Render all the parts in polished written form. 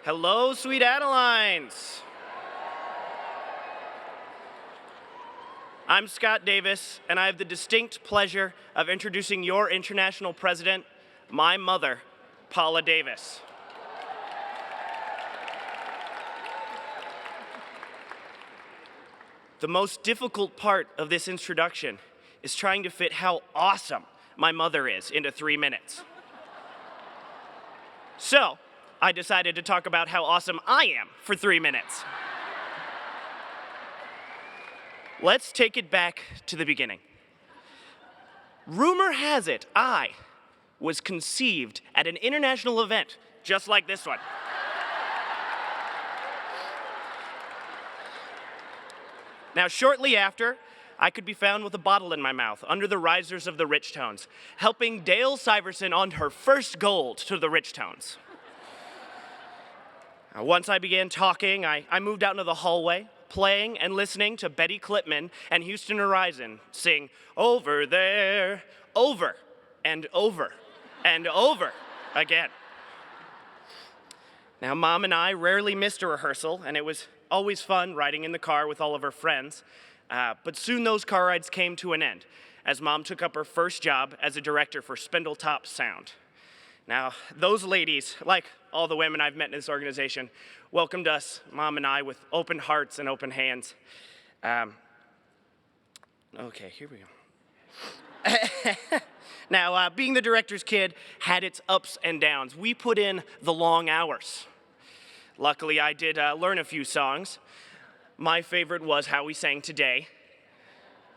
Hello, sweet Adelines. I'm Scott Davis, and I have the distinct pleasure of introducing your international president, my mother, Paula Davis. The most difficult part of this introduction is trying to fit how awesome my mother is into 3 minutes. So, I decided to talk about how awesome I am for 3 minutes. Let's take it back to the beginning. Rumor has it I was conceived at an international event just like this one. Now, shortly after, I could be found with a bottle in my mouth under the risers of the Rich Tones, helping Dale Syverson on her first gold to the Rich Tones. Once I began talking, I moved out into the hallway, playing and listening to Betty Clipman and Houston Horizon sing "Over There," over and over and over again. Now, Mom and I rarely missed a rehearsal, and it was always fun riding in the car with all of her friends. But soon those car rides came to an end, as Mom took up her first job as a director for Spindletop Sound. Now, those ladies, like all the women I've met in this organization, welcomed us, Mom and I, with open hearts and open hands. Okay, here we go. Now, being the director's kid had its ups and downs. We put in the long hours. Luckily, I did learn a few songs. My favorite was How We Sang Today.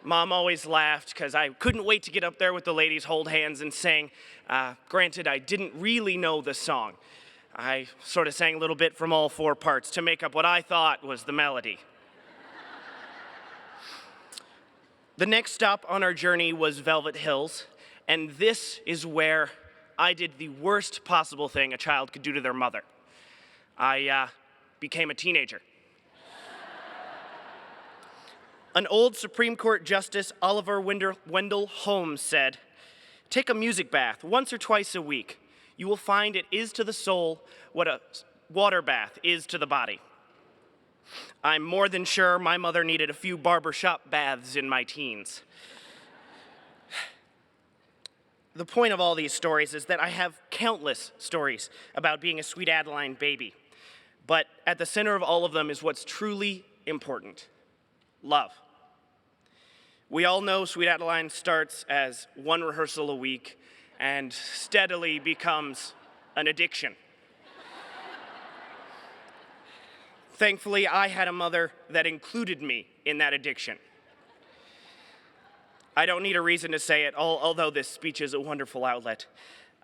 Mom always laughed because I couldn't wait to get up there with the ladies, hold hands, and sing. Granted, I didn't really know the song. I sort of sang a little bit from all 4 parts to make up what I thought was the melody. The next stop on our journey was Velvet Hills, and this is where I did the worst possible thing a child could do to their mother. I became a teenager. An old Supreme Court Justice, Oliver Wendell Holmes, said, "Take a music bath once or twice a week. You will find it is to the soul what a water bath is to the body." I'm more than sure my mother needed a few barbershop baths in my teens. The point of all these stories is that I have countless stories about being a sweet Adeline baby. But at the center of all of them is what's truly important: love. We all know Sweet Adeline starts as 1 rehearsal a week and steadily becomes an addiction. Thankfully, I had a mother that included me in that addiction. I don't need a reason to say it, although this speech is a wonderful outlet.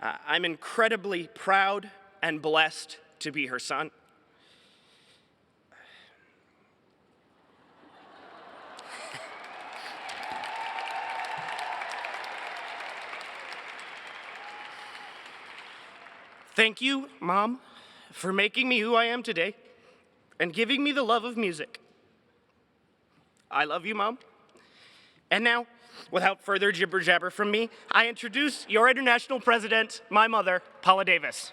I'm incredibly proud and blessed to be her son. Thank you, Mom, for making me who I am today and giving me the love of music. I love you, Mom. And now, without further jibber-jabber from me, I introduce your international president, my mother, Paula Davis.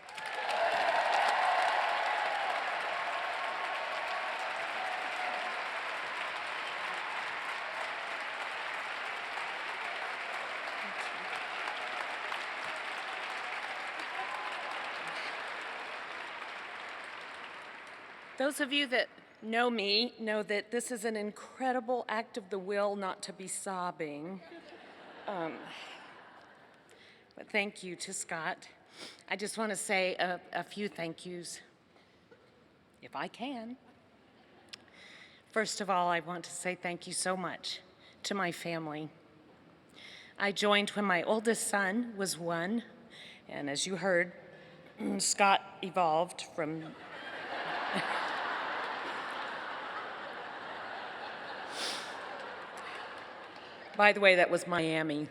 Those of you that know me know that this is an incredible act of the will not to be sobbing. But thank you to Scott. I just want to say a few thank yous, if I can. First of all, I want to say thank you so much to my family. I joined when my oldest son was 1, and as you heard, Scott evolved from By the way, that was Miami.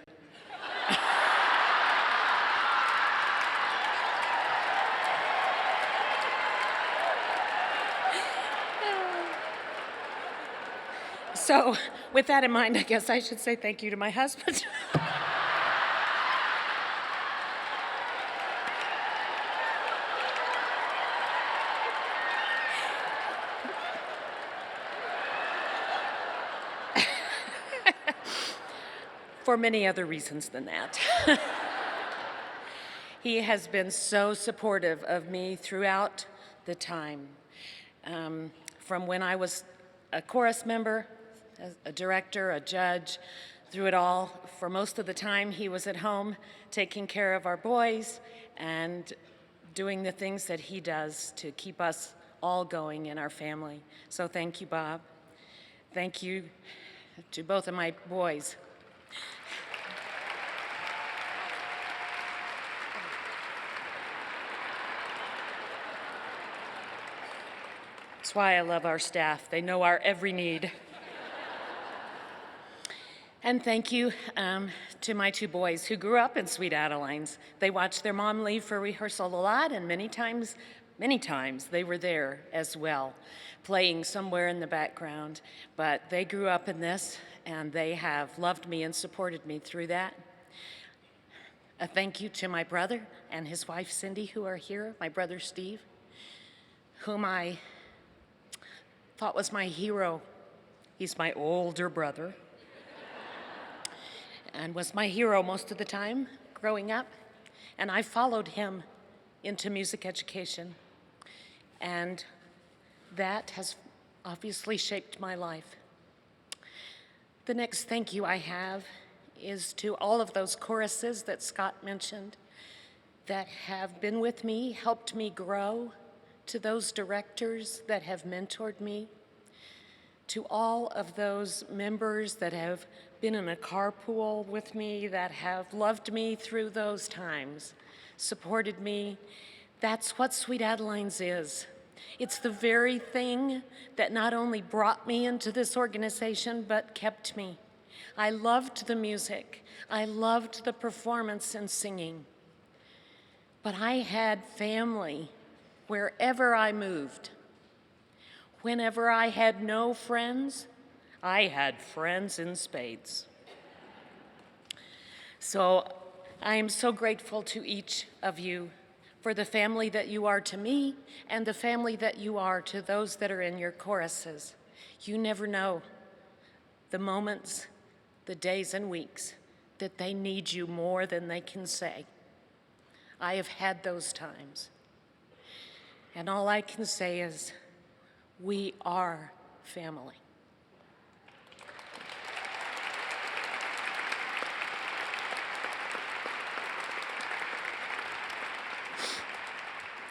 So, with that in mind, I guess I should say thank you to my husband. for many other reasons than that. He has been so supportive of me throughout the time. From when I was a chorus member, a director, a judge, through it all. For most of the time, he was at home taking care of our boys and doing the things that he does to keep us all going in our family. So thank you, Bob. Thank you to both of my boys. That's why I love our staff. They know our every need. And thank you to my two boys who grew up in Sweet Adelines. They watched their mom leave for rehearsal a lot, and many times they were there as well, playing somewhere in the background. But they grew up in this, and they have loved me and supported me through that. A thank you to my brother and his wife Cindy, who are here, my brother Steve, whom I thought was my hero. He's my older brother and was my hero most of the time growing up. And I followed him into music education. And that has obviously shaped my life. The next thank you I have is to all of those choruses that Scott mentioned that have been with me, helped me grow, to those directors that have mentored me, to all of those members that have been in a carpool with me, that have loved me through those times, supported me. That's what Sweet Adelines is. It's the very thing that not only brought me into this organization, but kept me. I loved the music. I loved the performance and singing. But I had family wherever I moved. Whenever I had no friends, I had friends in spades. So I am so grateful to each of you for the family that you are to me and the family that you are to those that are in your choruses. You never know the moments, the days and weeks that they need you more than they can say. I have had those times. And all I can say is, we are family.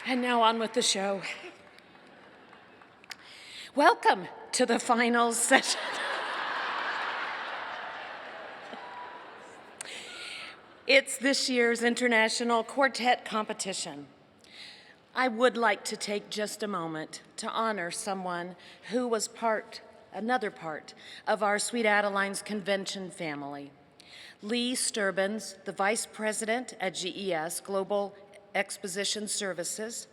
And now on with the show. Welcome to the final session. It's this year's International Quartet Competition. I would like to take just a moment to honor someone who was another part of our Sweet Adelines Convention family. Lee Sturbins, the Vice President at GES, Global Exposition Services,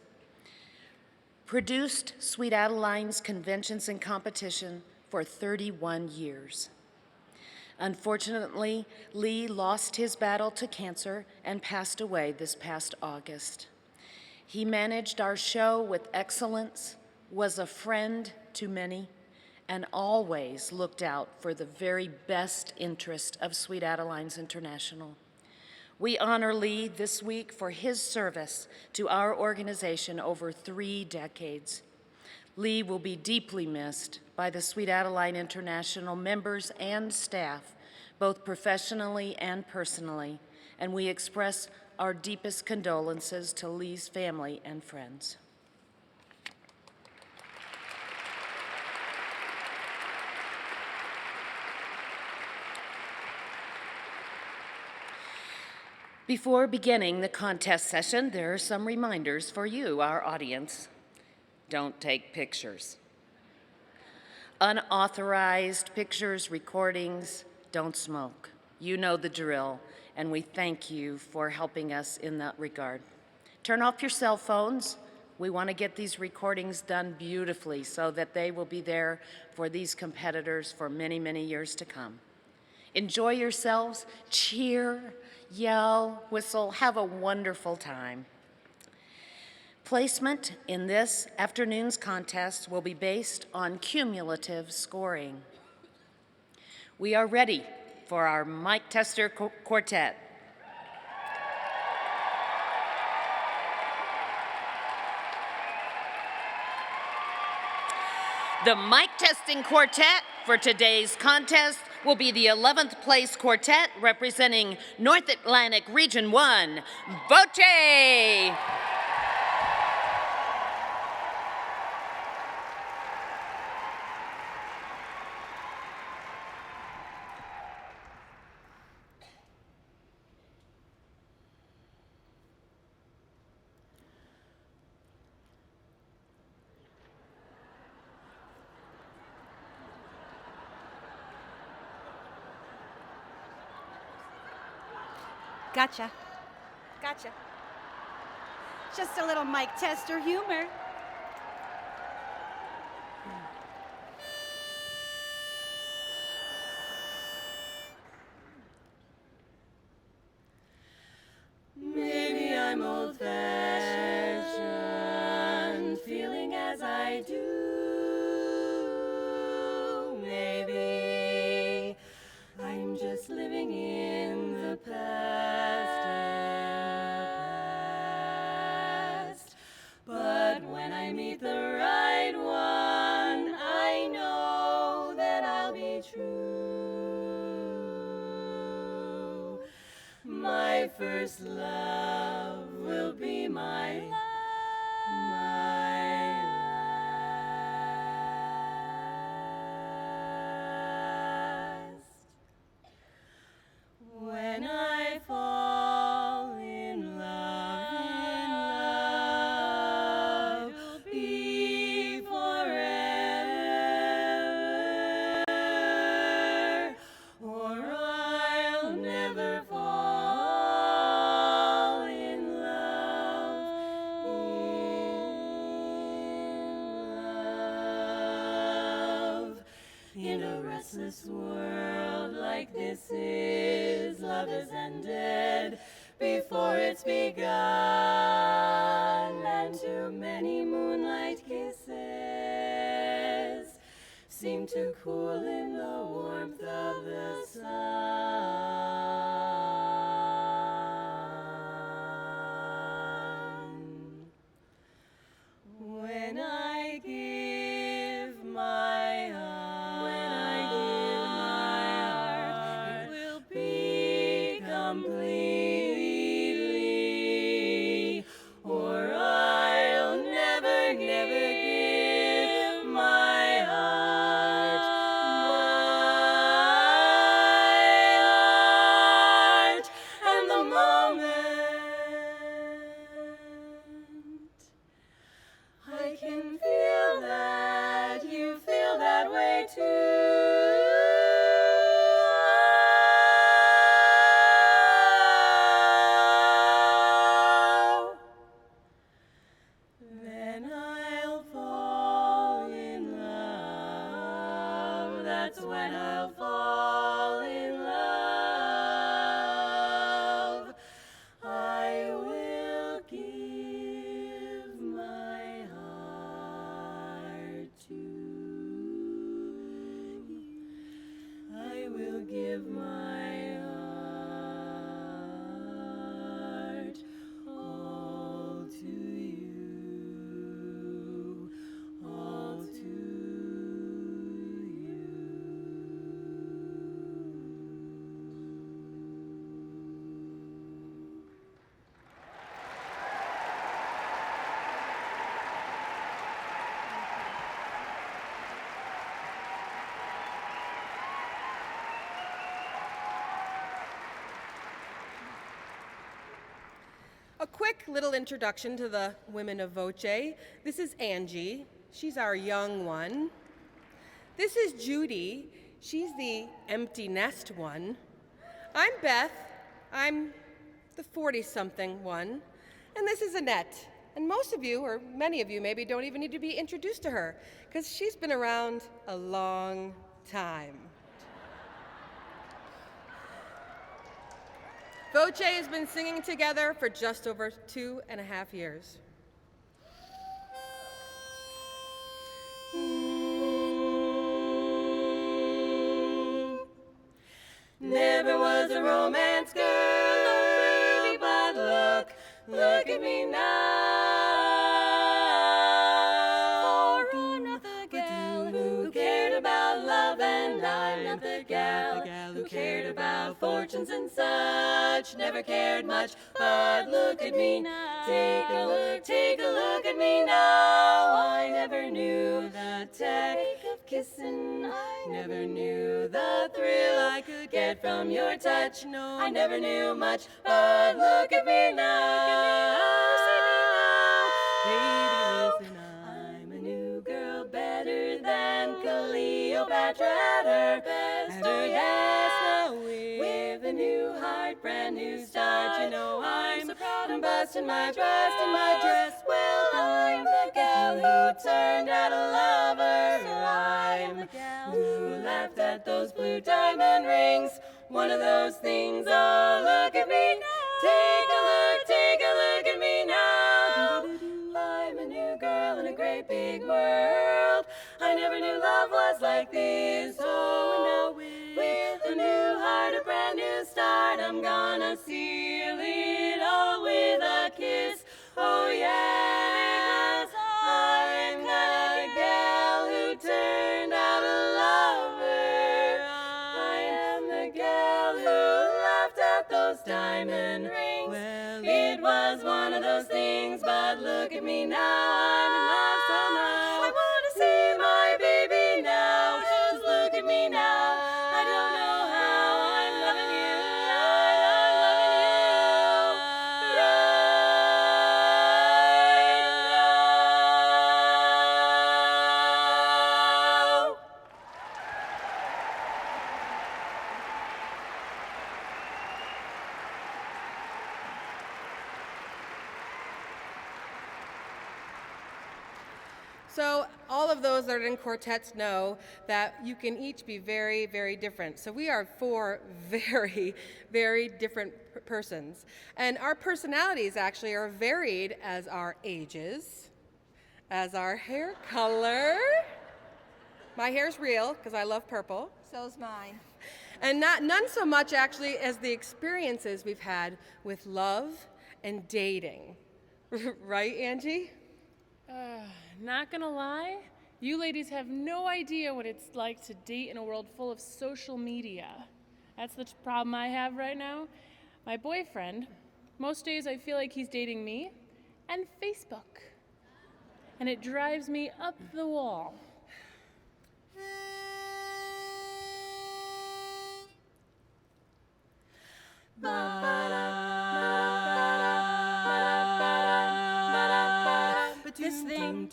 produced Sweet Adelines Conventions and Competition for 31 years. Unfortunately, Lee lost his battle to cancer and passed away this past August. He managed our show with excellence, was a friend to many, and always looked out for the very best interest of Sweet Adelines International. We honor Lee this week for his service to our organization over 3 decades. Lee will be deeply missed by the Sweet Adeline International members and staff, both professionally and personally, and we express our deepest condolences to Lee's family and friends. Before beginning the contest session, there are some reminders for you, our audience. Don't take pictures. Unauthorized pictures, recordings, don't smoke. You know the drill, and we thank you for helping us in that regard. Turn off your cell phones. We want to get these recordings done beautifully so that they will be there for these competitors for many, many years to come. Enjoy yourselves, cheer, yell, whistle, have a wonderful time. Placement in this afternoon's contest will be based on cumulative scoring. We are ready for our mic tester quartet. The mic testing quartet for today's contest will be the 11th place quartet representing North Atlantic Region 1, VOCE! Gotcha. Just a little mic tester humor. Maybe I'm old-fashioned, feeling as I do. Maybe I'm just living in the past. But when I meet the right one, I know that I'll be true. My first love will be my last. When I fall in love, it'll be forever, or I'll never fall in love. In a restless world like this is, love has ended before it's begun, and too many moonlight kisses seem to cool in the warmth of the sun. When I give my heart, it will be completely, or I'll never give my heart. And the moment I can feel that you feel that way too, then I'll fall in love. That's when I'll fall in love. I will give my heart to you. I will give my heart all to you, all to you. A quick little introduction to the women of VOCE. This is Angie. She's our young one. This is Judy. She's the empty nest one. I'm Beth. I'm the 40-something one. And this is Annette. And most of you, or many of you maybe, don't even need to be introduced to her, because she's been around a long time. VOCE has been singing together for just over 2.5 years. Never was a romance girl, baby, but look at me now. For I'm not the gal who cared about love, and I'm not the gal who cared about fortunes and such. Never cared much, but look at me now. Take a look at me now. I never knew the tech of kissing. I never knew the thrill I could get from your touch. No, I never knew much, but look at me now. Baby, listen, I'm a new girl, better than Cleopatra at her best. Oh yes, now with a new heart, brand new start. You know I'm so proud and busting my breast in my dress. Well, I'm the gal who turned out a lover. I'm the gal who laughed at those blue diamond rings. One of those things. Oh, look at me now. Take a look at me now. I'm a new girl in a great big world. I never knew love was like this. Oh, now with a new heart, a brand new start, I'm gonna seal it all with a kiss. Oh yes, I'm the gal who turned out a lover. I am the gal who laughed at those diamond rings. Well, it was one of those things, but look at me now. I'm in love somehow. I wanna see my baby now. Just look at me now. I don't know how. I'm loving you. I'm loving you right now. So all of those that are in quartets know that you can each be very, very different. So we are four very, very different persons. And our personalities actually are varied as our ages, as our hair color. My hair's real because I love purple. So's mine. And none so much actually as the experiences we've had with love and dating. Right, Angie? Not gonna lie, you ladies have no idea what it's like to date in a world full of social media. That's the problem I have right now. My boyfriend, most days I feel like he's dating me, and Facebook. And it drives me up the wall. This thing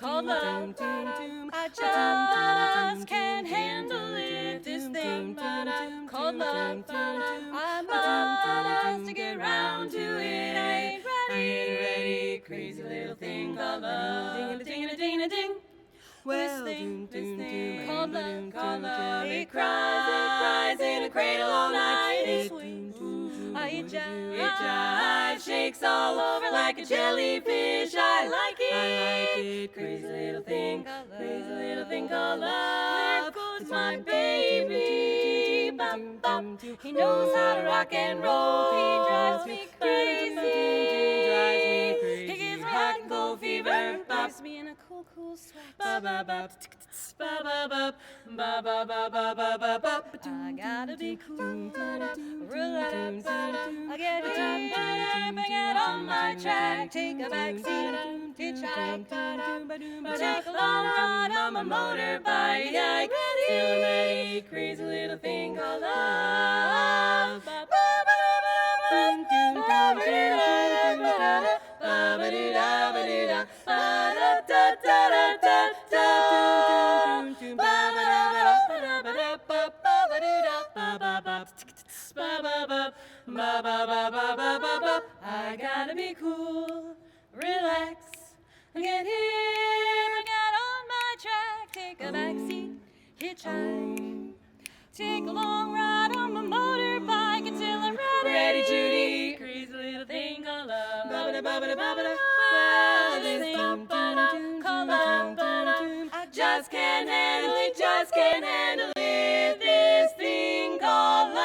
called love, I just can't handle it. This thing called love, I must to get round to it. I ain't ready, crazy little thing called love. Ding-a-ding-a-ding-a-ding. Well, this thing called love, it cries in a cradle all night. It swings, it jives, shakes all over like a jellyfish. I like it, crazy little thing called love. There goes my baby, bop, bop. He knows how to rock and roll. He drives me crazy. He gives me hot and cold fever. Puts me in a cool, cool sweat. Ba ba ba, ba ba ba, ba ba ba ba ba ba ba. I gotta be cool, relax. I get it up, I get on my track. Take a back seat, hitchhike. Take a long ride on my motorbike. Feeling ready, crazy little thing called love. I gotta be cool, relax, get hip, get on my track, take a backseat, hitchhike, take a long ride on my motorbike until I'm ready, Judy, crazy little thing called love. Well, this thing called love, I just can't handle it, this thing called love.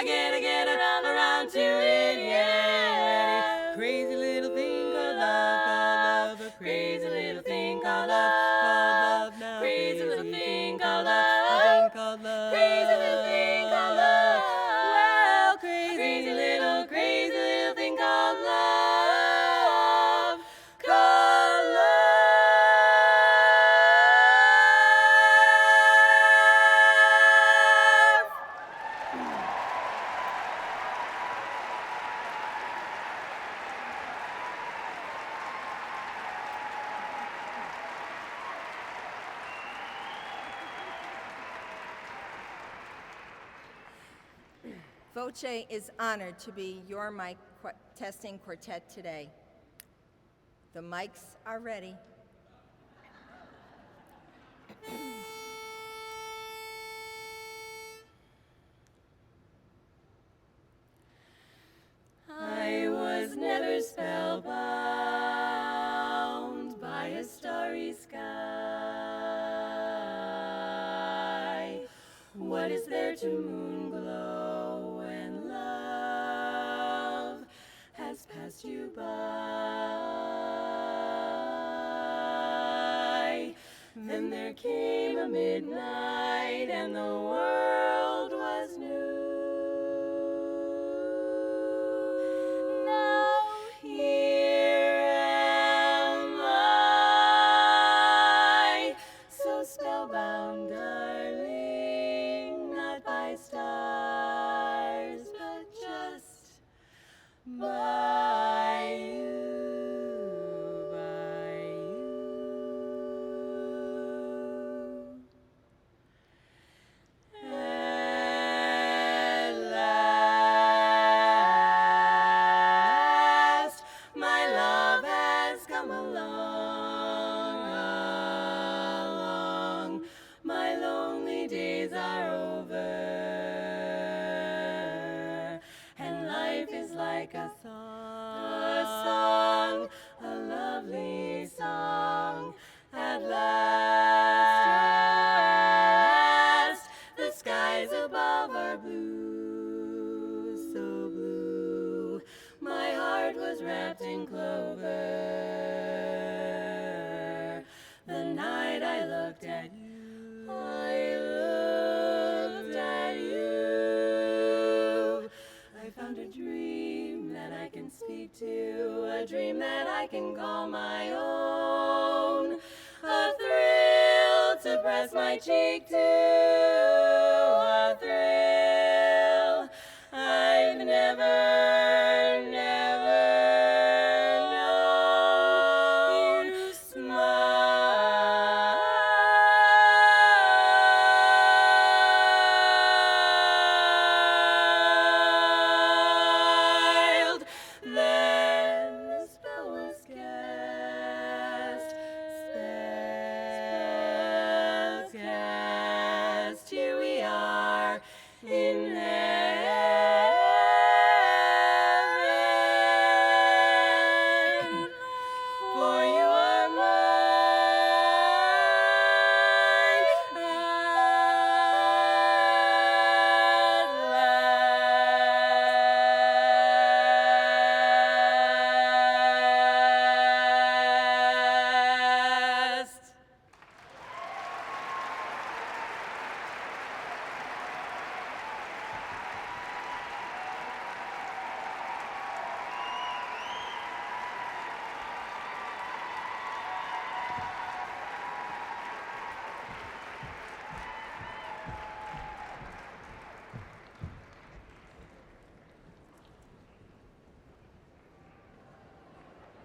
get around to it, yeah. Crazy little thing called love, a crazy little thing called love now. Crazy little thing called love, crazy little thing called love. Well, crazy little thing called love, called love. VOCE is honored to be your mic testing quartet today. The mics are ready. I was never spellbound by a starry sky. What is there to moon glow when love has passed you by? Then there came a midnight and the world was new. Now here am I, so spellbound, darling, not by stars, but just by you, by you. At last, my love has come along. My lonely days are over, and life is like a song, a lovely song. At last, the skies above are blue, so blue. My heart was wrapped in clover. The night I looked at you, I looked at you. I found a dream that I can speak to, a dream that I can call my own, a thrill to press my cheek to, a thrill I've never